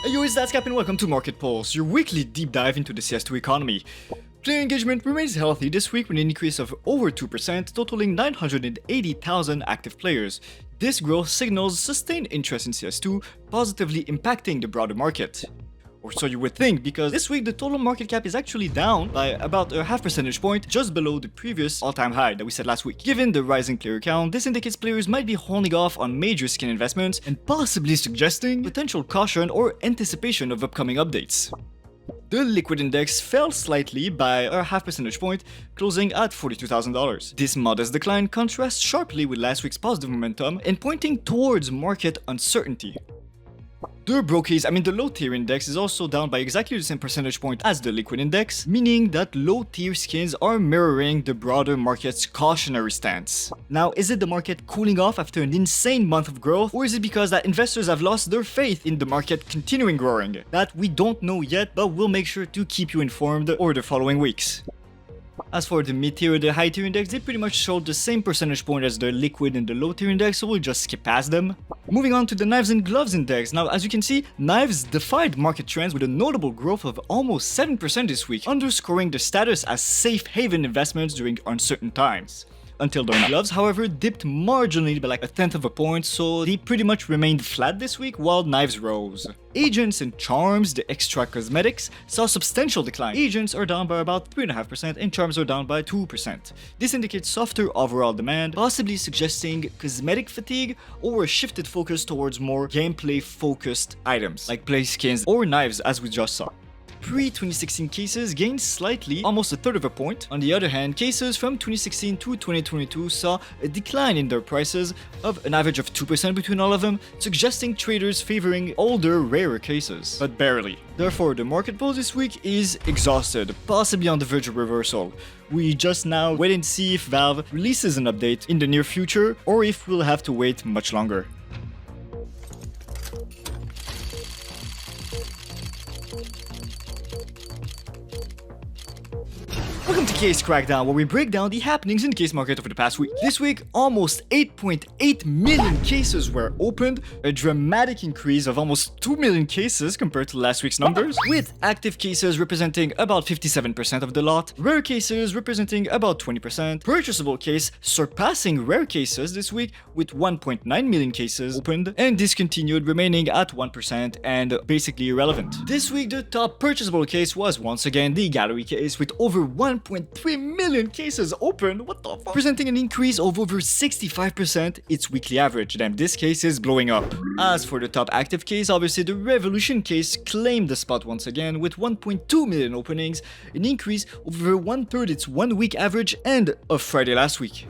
Hey yo, it's Dadscap and welcome to Market Pulse, your weekly deep dive into the CS2 economy. Player engagement remains healthy this week with an increase of over 2%, totaling 980,000 active players. This growth signals sustained interest in CS2, positively impacting the broader market. Or so you would think, because this week the total market cap is actually down by about a half percentage point, just below the previous all-time high that we said last week. Given the rising player count, this indicates players might be holding off on major skin investments and possibly suggesting potential caution or anticipation of upcoming updates. The liquid index fell slightly by a half percentage point, closing at $42,000. This modest decline contrasts sharply with last week's positive momentum and pointing towards market uncertainty. The the low tier index is also down by exactly the same percentage point as the liquid index, meaning that low tier skins are mirroring the broader market's cautionary stance. Now, is it the market cooling off after an insane month of growth, or is it because that investors have lost their faith in the market continuing growing? That we don't know yet, but we'll make sure to keep you informed over the following weeks. As for the mid-tier and the high-tier index, they pretty much showed the same percentage point as the liquid and the low-tier index, so we'll just skip past them. Moving on to the knives and gloves index. Now, as you can see, knives defied market trends with a notable growth of almost 7% this week, underscoring their status as safe haven investments during uncertain times. Until the gloves, however, dipped marginally by like a tenth of a point, so they pretty much remained flat this week while knives rose. Agents and charms, the extra cosmetics, saw a substantial decline. Agents are down by about 3.5% and charms are down by 2%. This indicates softer overall demand, possibly suggesting cosmetic fatigue or a shifted focus towards more gameplay-focused items, like play skins or knives as we just saw. Pre-2016 cases gained slightly, almost a third of a point. On the other hand, cases from 2016 to 2022 saw a decline in their prices of an average of 2% between all of them, suggesting traders favoring older, rarer cases, but barely. Therefore, the market pulse this week is exhausted, possibly on the verge of reversal. We just now wait and see if Valve releases an update in the near future, or if we'll have to wait much longer. Welcome to Case Crackdown, where we break down the happenings in the case market over the past week. This week, almost 8.8 million cases were opened, a dramatic increase of almost 2 million cases compared to last week's numbers, with active cases representing about 57% of the lot, rare cases representing about 20%, purchasable case surpassing rare cases this week with 1.9 million cases opened, and discontinued remaining at 1% and basically irrelevant. This week, the top purchasable case was once again the gallery case with over 1.3 million cases opened, what the fuck? Presenting an increase of over 65% its weekly average. Damn, this case is blowing up. As for the top active case, obviously the Revolution case claimed the spot once again with 1.2 million openings, an increase of over 1/3 its 1 week average and of Friday last week.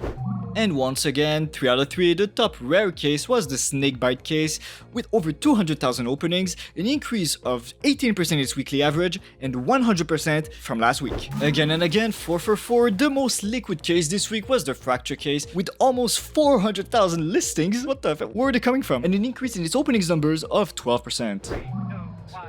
And once again, 3 out of 3, the top rare case was the Snakebite case with over 200,000 openings, an increase of 18% its weekly average and 100% from last week. Again and again, 4 for 4, the most liquid case this week was the Fracture case with almost 400,000 listings. What the fuck? Where are they coming from? And an increase in its openings numbers of 12%.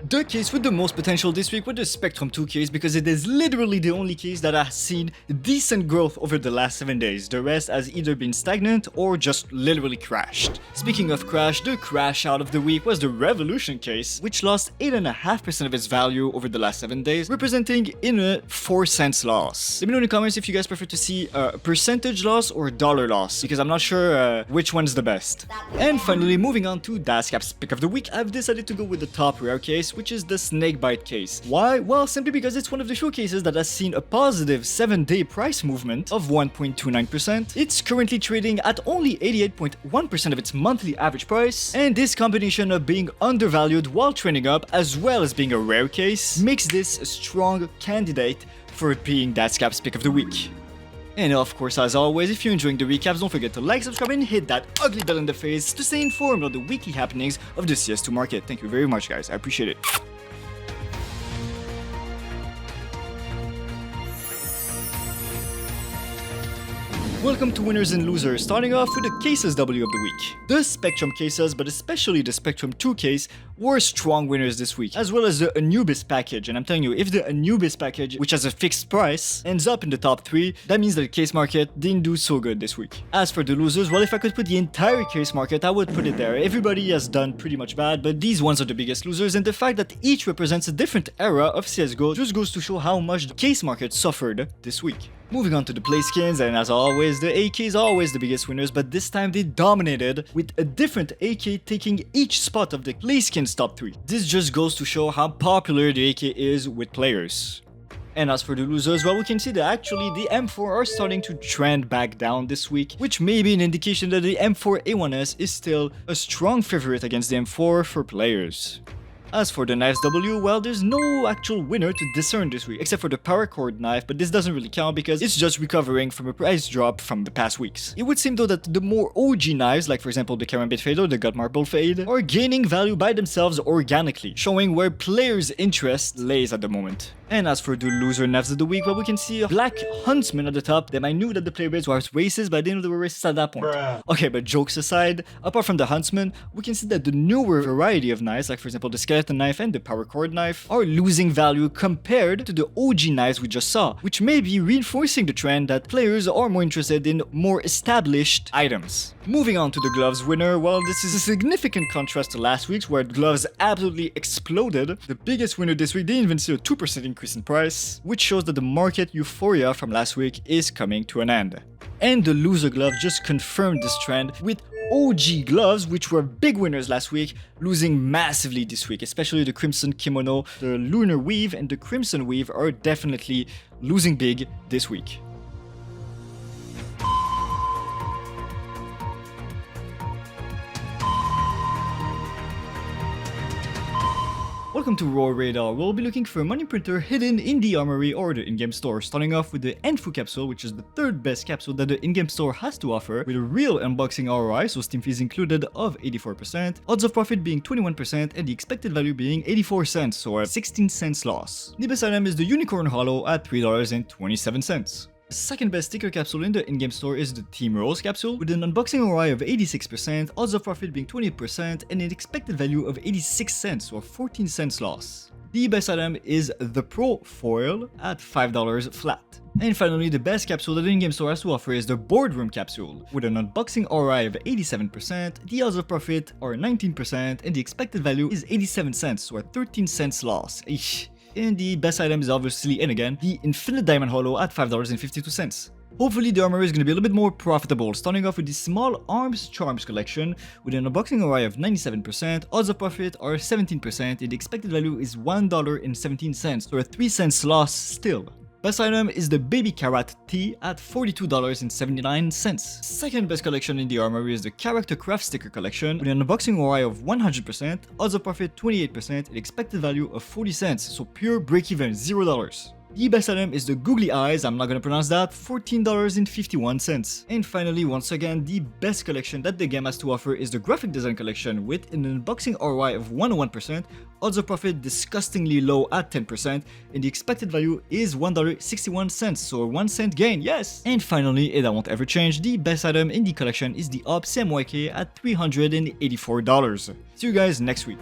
The case with the most potential this week was the Spectrum 2 case because it is literally the only case that has seen decent growth over the last 7 days. The rest has either been stagnant or just literally crashed. Speaking of crash, the crash out of the week was the Revolution case, which lost 8.5% of its value over the last 7 days, representing in a 4 cents loss. Let me know in the comments if you guys prefer to see a percentage loss or a dollar loss, because I'm not sure which one's the best. And finally, moving on to Dadscap's pick of the week, I've decided to go with the top rare case, which is the Snakebite case. Why? Well, simply because it's one of the few cases that has seen a positive 7-day price movement of 1.29%. It's currently trading at only 88.1% of its monthly average price, and this combination of being undervalued while trending up as well as being a rare case makes this a strong candidate for being Dadscap's pick of the week. And of course, as always, if you're enjoying the recaps, don't forget to like, subscribe, and hit that ugly bell in the face to stay informed on the weekly happenings of the CS2 market. Thank you very much, guys. I appreciate it. Welcome to winners and losers, starting off with the cases W of the week. The Spectrum cases, but especially the Spectrum 2 case, were strong winners this week, as well as the Anubis package. And I'm telling you, if the Anubis package, which has a fixed price, ends up in the top 3, that means that the case market didn't do so good this week. As for the losers, well, if I could put the entire case market, I would put it there. Everybody has done pretty much bad, but these ones are the biggest losers, and the fact that each represents a different era of CSGO just goes to show how much the case market suffered this week. Moving on to the play skins, and as always, the AK is always the biggest winners, but this time they dominated, with a different AK taking each spot of the play skins top 3. This just goes to show how popular the AK is with players. And as for the losers, well, we can see that actually the M4 are starting to trend back down this week, which may be an indication that the M4A1S is still a strong favorite against the M4 for players. As for the knives W, well, there's no actual winner to discern this week, except for the paracord knife, but this doesn't really count because it's just recovering from a price drop from the past weeks. It would seem though that the more OG knives, like for example the Karambit Fade or the Gut Marble Fade, are gaining value by themselves organically, showing where players' interest lays at the moment. And as for the loser knives of the week, well, we can see a Black Huntsman at the top. Then I knew that the play rates were racist, but I didn't know they were racist at that point. Okay, but jokes aside, apart from the Huntsman, we can see that the newer variety of knives, like for example the Skeleton Knife and the Paracord Knife, are losing value compared to the OG knives we just saw, which may be reinforcing the trend that players are more interested in more established items. Moving on to the gloves winner, well, this is a significant contrast to last week's where gloves absolutely exploded. The biggest winner this week didn't even see a 2% increase in price, which shows that the market euphoria from last week is coming to an end. And the loser glove just confirmed this trend, with OG gloves, which were big winners last week, losing massively this week, especially the Crimson Kimono, the Lunar Weave, and the Crimson Weave are definitely losing big this week. Welcome to ROI Radar. We'll be looking for a money printer hidden in the armory or the in-game store, starting off with the Enfu capsule, which is the third best capsule that the in-game store has to offer, with a real unboxing ROI, so Steam fees included, of 84%, odds of profit being 21%, and the expected value being 84 cents, so a 16 cents loss. The best item is the Unicorn Hollow at $3.27. The second best sticker capsule in the in-game store is the Team Rose capsule, with an unboxing ROI of 86%, odds of profit being 28%, and an expected value of 86 cents or 14 cents loss. The best item is the Pro Foil at $5 flat. And finally, the best capsule that the in-game store has to offer is the Boardroom capsule, with an unboxing ROI of 87%, the odds of profit are 19%, and the expected value is 87 cents or 13 cents loss. Eesh. And the best item is obviously, and again, the Infinite Diamond Hollow at $5.52. Hopefully the armory is going to be a little bit more profitable, starting off with the Small Arms Charms collection, with an unboxing ROI of 97%, odds of profit are 17%, and the expected value is $1.17, so a 3 cents loss still. Best item is the Baby Carrot Tea at $42.79. Second best collection in the armory is the Character Craft Sticker collection, with an unboxing ROI of 100%, odds of profit 28%, and expected value of 40 cents, so pure break-even, $0. The best item is the Googly Eyes, I'm not gonna pronounce that, $14.51. And finally, once again, the best collection that the game has to offer is the Graphic Design collection, with an unboxing ROI of 101%, odds of profit disgustingly low at 10%, and the expected value is $1.61, so a 1 cent gain, yes! And finally, and that won't ever change, the best item in the collection is the Op CMYK at $384. See you guys next week.